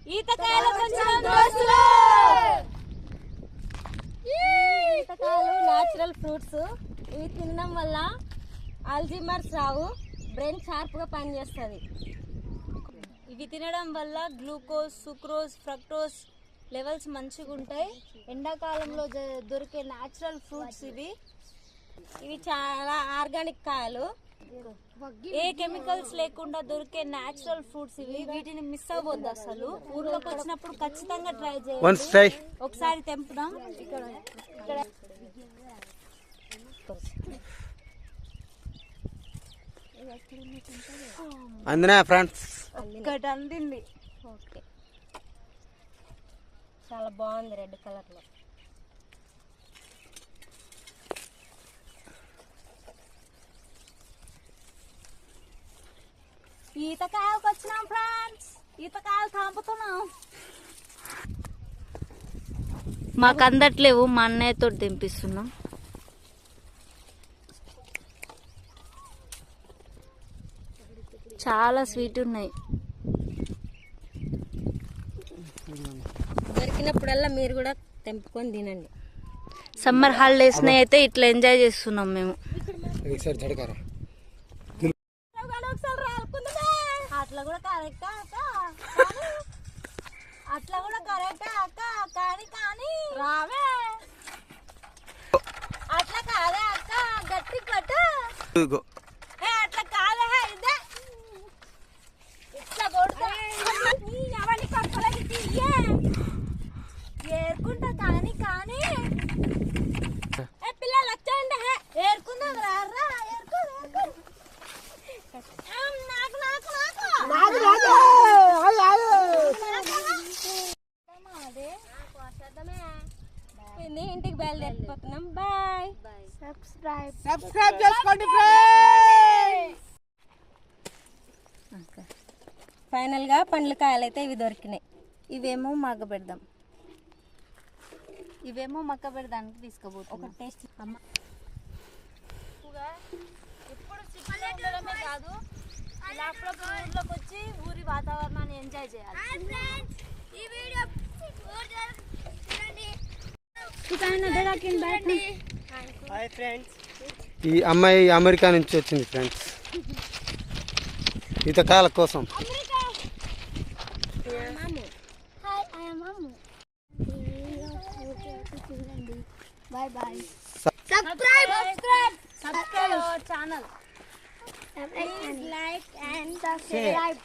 ఈతకాయలు natural fruits. ఇవి తినడం వల్ల ఆల్జీమర్స్ రావు, బ్రెయిన్ షార్ప్గా పనిచేస్తుంది. ఇవి తినడం వల్ల గ్లూకోజ్, సుక్రోజ్, ఫ్రక్టోజ్ లెవెల్స్ మంచిగా ఉంటాయి. ఎండాకాలంలో దొరికే న్యాచురల్ ఫ్రూట్స్ ఇవి. ఇవి చాలా ఆర్గానిక్ కాయలు, ఏ కెమికల్స్ లేకుండా దొరికే న్యాచురల్ ఫ్రూట్స్ ఇవి. వీటిని మిస్ అవ్వద్దు అసలు. ఊర్లోకి వచ్చినప్పుడు ఖచ్చితంగా ట్రై చేయండి. ఒకసారి తెంపుదాం. ఇక్కడ అందినా ఫ్రెండ్స్, ఒక్కటి అందింది. ఓకే, చాలా బాగుంది రెడ్ కలర్ లో. ఈతకాయలకు వచ్చినాం ఫ్రెండ్స్, ఈతకాయలు తాంపుతున్నాం. మాకు అందట్లేవు, మా అన్నయ్యతో తెంపిస్తున్నాం. చాలా స్వీట్ ఉన్నాయి. దొరికినప్పుడల్లా మీరు కూడా తెంపుకొని తినండి. సమ్మర్ హాలిడేస్ అయితే ఇట్లా ఎంజాయ్ చేస్తున్నాం మేము. అట్లా కూడా కరెక్ట్ అక్క, అట్లా కూడా కరెక్ట్ అక్క. కానీ కానీ రావే, అట్లా కాదే అక్క, గట్టి పట్టు. అట్లా కాదే, ఇదే ఇట్లా కొడుతా అవన్నీ కప్పలకి ఏరుకుంటా. కానీ కానీ పిల్లలు వచ్చేయండి, ఏరుకుందాం. రారా ఇంటికి బయలుదేరిపోతున్నాం. బాయ్. సబ్స్క్రైబ్ చేసుకోండి ఫ్రెండ్స్. ఫైనల్ గా పండ్ల కాయలు అయితే ఇవి దొరికినాయి. ఇవేమో మగ్గ పెడదాం, ఇవేమో మక్క పెడదానికి తీసుకోబోతుంది. ఒక టేస్ట్ అమ్మ. ఇప్పుడు సిటీలో ఉండడమే కాదు, ఇలా అప్పుడప్పుడు ఊర్లోకి వచ్చి ఊరి వాతావరణాన్ని ఎంజాయ్ చేయాలి. ఈ అమ్మాయి అమెరికా నుంచి వచ్చింది ఫ్రెండ్స్ ఈతకాయల కోసం. Bye bye. Subscribe our channel. Please like and subscribe.